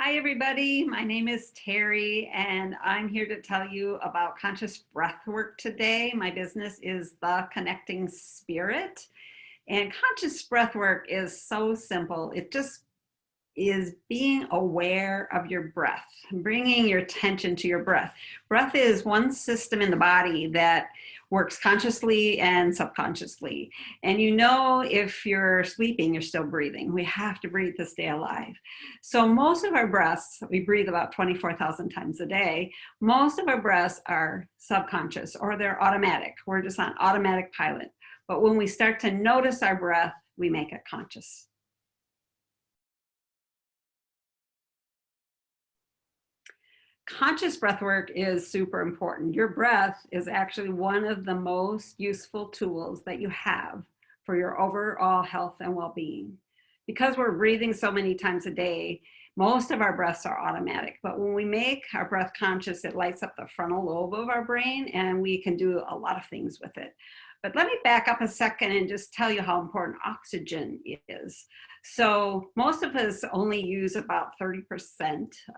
Hi, everybody. My name is Terry, and I'm here to tell you about conscious breath work today. My business is The Connecting Spirit, and conscious breath work is so simple. It just is being aware of your breath, bringing your attention to your breath. Breath is one system in the body that works consciously and subconsciously. And you know, if you're sleeping, you're still breathing. We have to breathe to stay alive. So most of our breaths, we breathe about 24,000 times a day. Most of our breaths are subconscious or they're automatic. We're just on automatic pilot. But when we start to notice our breath, we make it conscious. Conscious breath work is super important. Your breath is actually one of the most useful tools that you have for your overall health and well-being. Because we're breathing so many times a day, most of our breaths are automatic, but when we make our breath conscious, it lights up the frontal lobe of our brain and we can do a lot of things with it. But let me back up a second and just tell you how important oxygen is. So most of us only use about 30%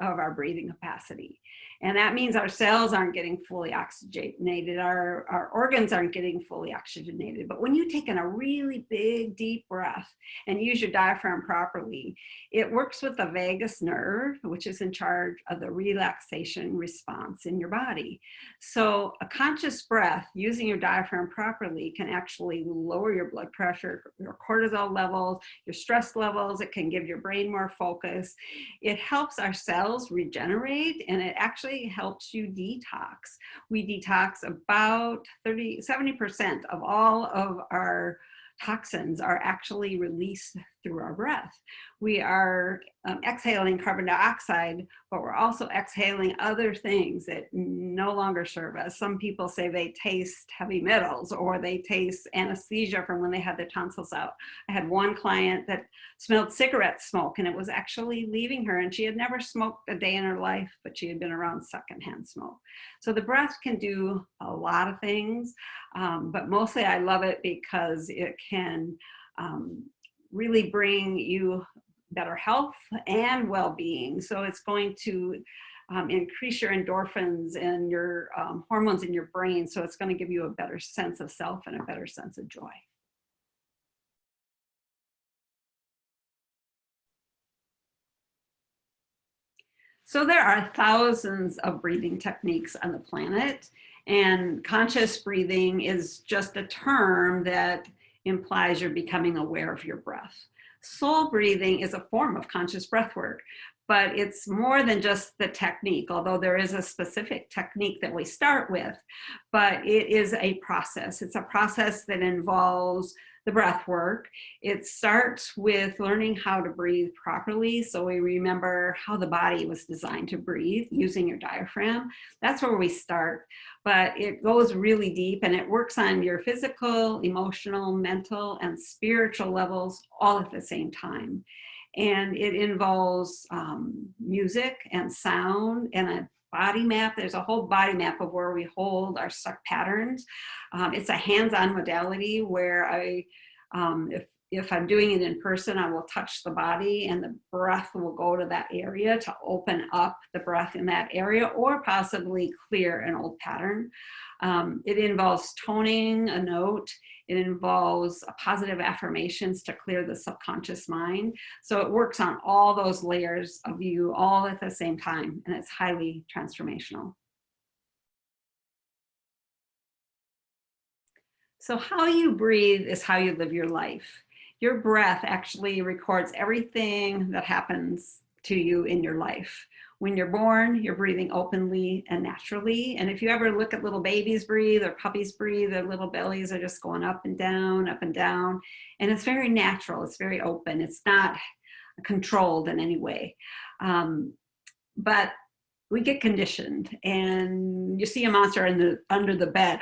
of our breathing capacity. And that means our cells aren't getting fully oxygenated, our organs aren't getting fully oxygenated. But when you take in a really big, deep breath and use your diaphragm properly, it works with the vagus nerve, which is in charge of the relaxation response in your body. So a conscious breath using your diaphragm properly can actually lower your blood pressure, your cortisol levels, your stress levels. It can give your brain more focus. It helps our cells regenerate, and it actually helps you detox. We detox about 70% of all of our toxins are actually released through our breath. We are exhaling carbon dioxide, but we're also exhaling other things that no longer serve us. Some people say they taste heavy metals or they taste anesthesia from when they had their tonsils out. I had one client that smelled cigarette smoke and it was actually leaving her, and she had never smoked a day in her life, but she had been around secondhand smoke. So the breath can do a lot of things, but mostly I love it because it can really bring you better health and well-being. So it's going to increase your endorphins and your hormones in your brain. So it's going to give you a better sense of self and a better sense of joy. So there are thousands of breathing techniques on the planet, and conscious breathing is just a term that implies you're becoming aware of your breath. Soul breathing is a form of conscious breath work, but it's more than just the technique, although there is a specific technique that we start with, but it is a process. It's a process that involves the breath work. It starts with learning how to breathe properly. So we remember how the body was designed to breathe using your diaphragm. That's where we start, but it goes really deep and it works on your physical, emotional, mental, and spiritual levels all at the same time. And it involves music and sound and a body map. There's a whole body map of where we hold our stuck patterns. It's a hands-on modality where if I'm doing it in person, I will touch the body and the breath will go to that area to open up the breath in that area or possibly clear an old pattern. It involves toning a note. It involves positive affirmations to clear the subconscious mind. So it works on all those layers of you all at the same time, and it's highly transformational. So how you breathe is how you live your life. Your breath actually records everything that happens to you in your life. When you're born, you're breathing openly and naturally. And if you ever look at little babies breathe or puppies breathe, their little bellies are just going up and down, up and down. And it's very natural. It's very open. It's not controlled in any way. But we get conditioned and you see a monster under the bed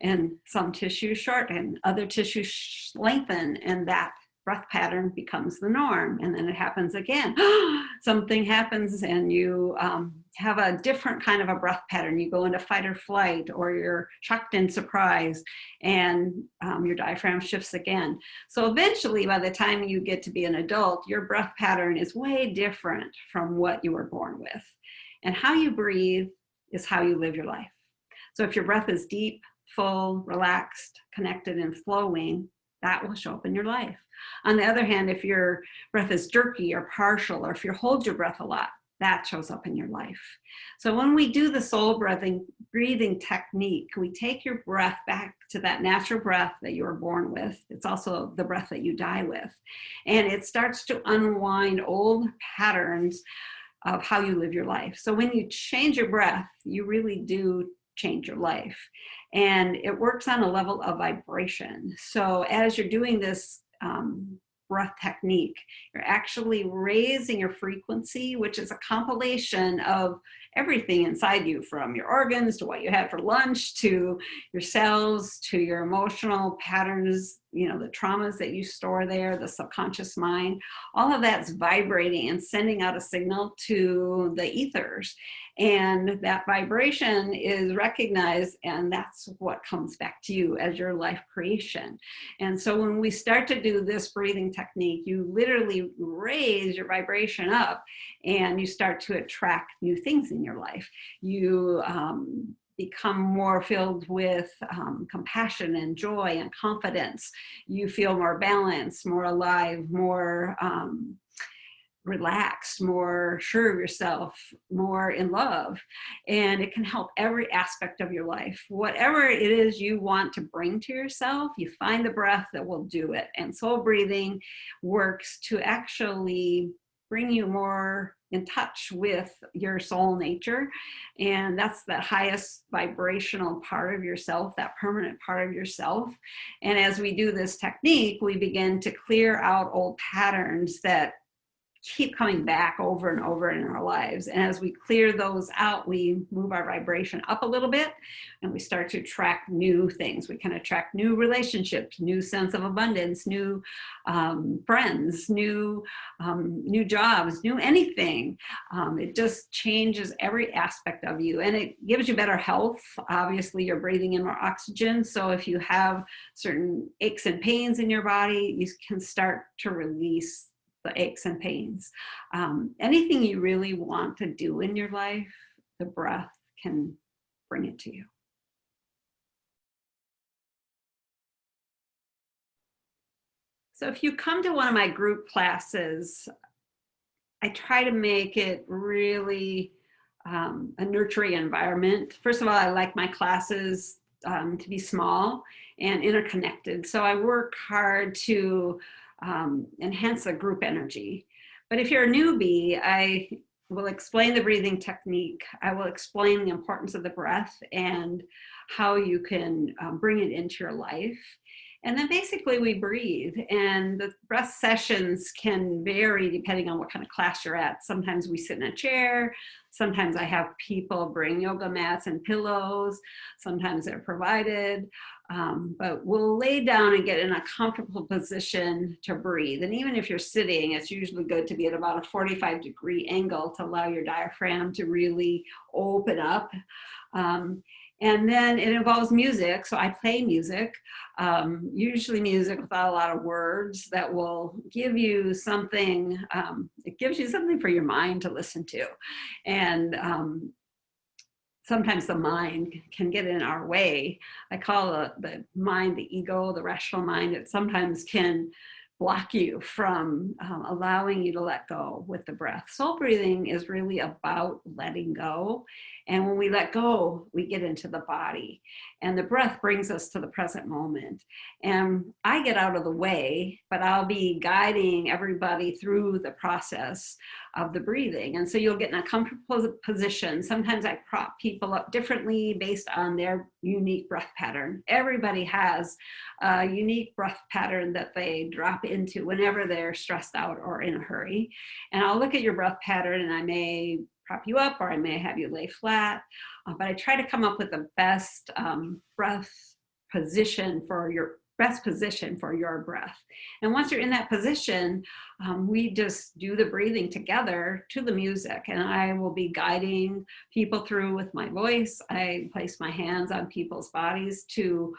and some tissues shorten, other tissues lengthen, and that breath pattern becomes the norm, and then it happens again. Something happens and you have a different kind of a breath pattern. You go into fight or flight, or you're shocked and surprised, and your diaphragm shifts again. So eventually, by the time you get to be an adult, your breath pattern is way different from what you were born with. And how you breathe is how you live your life. So if your breath is deep, full, relaxed, connected, and flowing, that will show up in your life. On the other hand, if your breath is jerky or partial, or if you hold your breath a lot, that shows up in your life. So when we do the soul breathing technique, we take your breath back to that natural breath that you were born with. It's also the breath that you die with. And it starts to unwind old patterns of how you live your life. So when you change your breath, you really do change your life. And it works on a level of vibration. So as you're doing this breath technique, you're actually raising your frequency, which is a compilation of everything inside you, from your organs to what you had for lunch, to your cells, to your emotional patterns, you know, the traumas that you store there, the subconscious mind. All of that's vibrating and sending out a signal to the ethers. And that vibration is recognized, and that's what comes back to you as your life creation. And so when we start to do this breathing technique, you literally raise your vibration up, and you start to attract new things in your life. You become more filled with compassion and joy and confidence. You feel more balanced, more alive, more relaxed, more sure of yourself, more in love. And it can help every aspect of your life. Whatever it is you want to bring to yourself, you find the breath that will do it. And soul breathing works to actually bring you more in touch with your soul nature. And that's the highest vibrational part of yourself, that permanent part of yourself. And as we do this technique, we begin to clear out old patterns that keep coming back over and over in our lives. And as we clear those out, we move our vibration up a little bit, and we start to attract new things. We can attract new relationships, new sense of abundance, new friends, new jobs, new anything. It just changes every aspect of you, and it gives you better health. Obviously, you're breathing in more oxygen. So if you have certain aches and pains in your body, you can start to release the aches and pains. Anything you really want to do in your life, the breath can bring it to you. So if you come to one of my group classes, I try to make it really a nurturing environment. First of all, I like my classes to be small and interconnected. So I work hard to enhance the group energy. But if you're a newbie, I will explain the breathing technique. I will explain the importance of the breath and how you can bring it into your life. And then basically we breathe, and the breath sessions can vary depending on what kind of class you're at. Sometimes we sit in a chair. Sometimes I have people bring yoga mats and pillows. Sometimes they're provided. But we'll lay down and get in a comfortable position to breathe. And even if you're sitting, it's usually good to be at about a 45-degree angle to allow your diaphragm to really open up. And then it involves music. So I play music, usually music without a lot of words, that will give you something. It gives you something for your mind to listen to. And sometimes the mind can get in our way. I call the mind the ego, the rational mind. It sometimes can block you from allowing you to let go with the breath. Soul breathing is really about letting go. And when we let go, we get into the body. And the breath brings us to the present moment. And I get out of the way, but I'll be guiding everybody through the process of the breathing. And so you'll get in a comfortable position. Sometimes I prop people up differently based on their unique breath pattern. Everybody has a unique breath pattern that they drop into whenever they're stressed out or in a hurry. And I'll look at your breath pattern, and I may prop you up, or I may have you lay flat. But I try to come up with the best breath position for best position for your breath. And once you're in that position, we just do the breathing together to the music. And I will be guiding people through with my voice. I place my hands on people's bodies to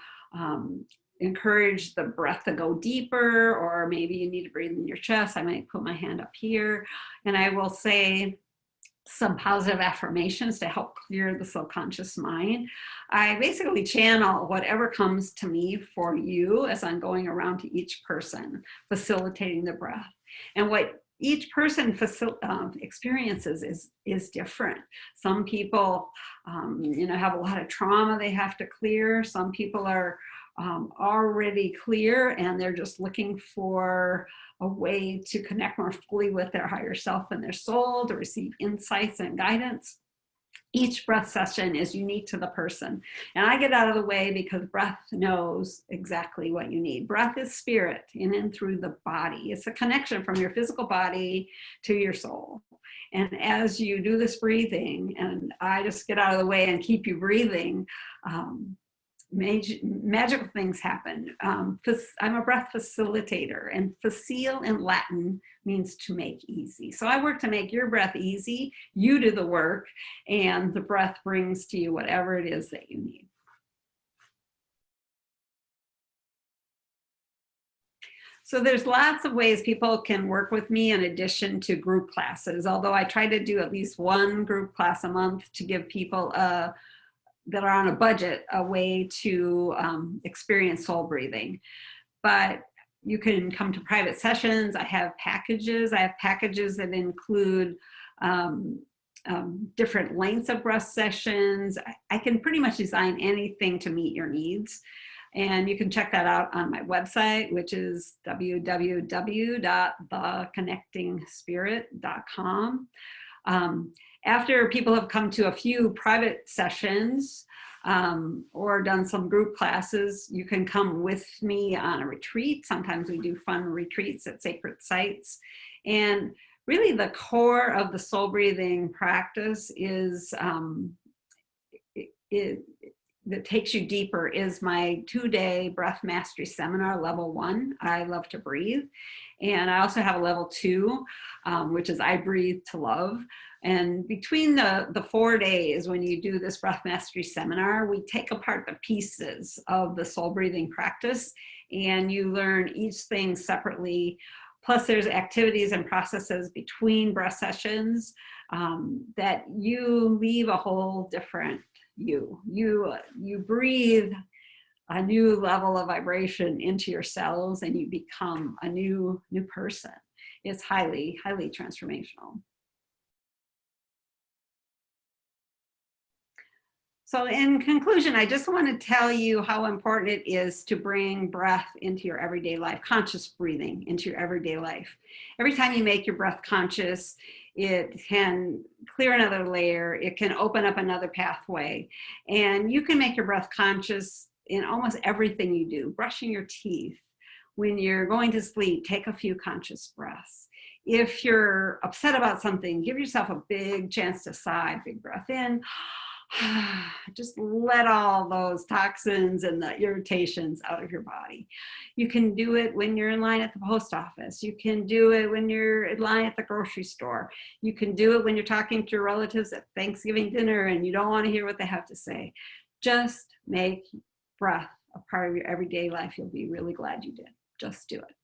encourage the breath to go deeper, or maybe you need to breathe in your chest. I might put my hand up here and I will say some positive affirmations to help clear the subconscious mind. I basically channel whatever comes to me for you as I'm going around to each person, facilitating the breath. And what each person experiences is different. Some people, have a lot of trauma they have to clear. Some people are already clear and they're just looking for a way to connect more fully with their higher self and their soul, to receive insights and guidance. Each breath session is unique to the person. And I get out of the way because breath knows exactly what you need. Breath is spirit in and through the body. It's a connection from your physical body to your soul. And as you do this breathing, and I just get out of the way and keep you breathing, magical things happen. I'm a breath facilitator, and facile in Latin means to make easy. So I work to make your breath easy. You do the work, and the breath brings to you whatever it is that you need. So there's lots of ways people can work with me in addition to group classes, although I try to do at least one group class a month to give people that are on a budget, a way to experience soul breathing. But you can come to private sessions. I have packages. That include different lengths of breath sessions. I can pretty much design anything to meet your needs. And you can check that out on my website, which is www.theconnectingspirit.com. After people have come to a few private sessions or done some group classes, you can come with me on a retreat. Sometimes we do fun retreats at sacred sites. And really the core of the soul breathing practice is that takes you deeper is my 2-day breath mastery seminar, level 1, I Love to Breathe. And I also have a level 2, which is I Breathe to Love. And between the 4 days when you do this breath mastery seminar, we take apart the pieces of the soul breathing practice and you learn each thing separately. Plus there's activities and processes between breath sessions that you leave a whole different you breathe a new level of vibration into your cells and you become a new person. It's highly, highly transformational. So in conclusion, I just want to tell you how important it is to bring breath into your everyday life, conscious breathing into your everyday life. Every time you make your breath conscious, it can clear another layer, it can open up another pathway, and you can make your breath conscious in almost everything you do. Brushing your teeth, when you're going to sleep, take a few conscious breaths. If you're upset about something, give yourself a big chance to sigh, big breath in. Just let all those toxins and the irritations out of your body. You can do it when you're in line at the post office. You can do it when you're in line at the grocery store. You can do it when you're talking to your relatives at Thanksgiving dinner and you don't want to hear what they have to say. Just make breath a part of your everyday life. You'll be really glad you did. Just do it.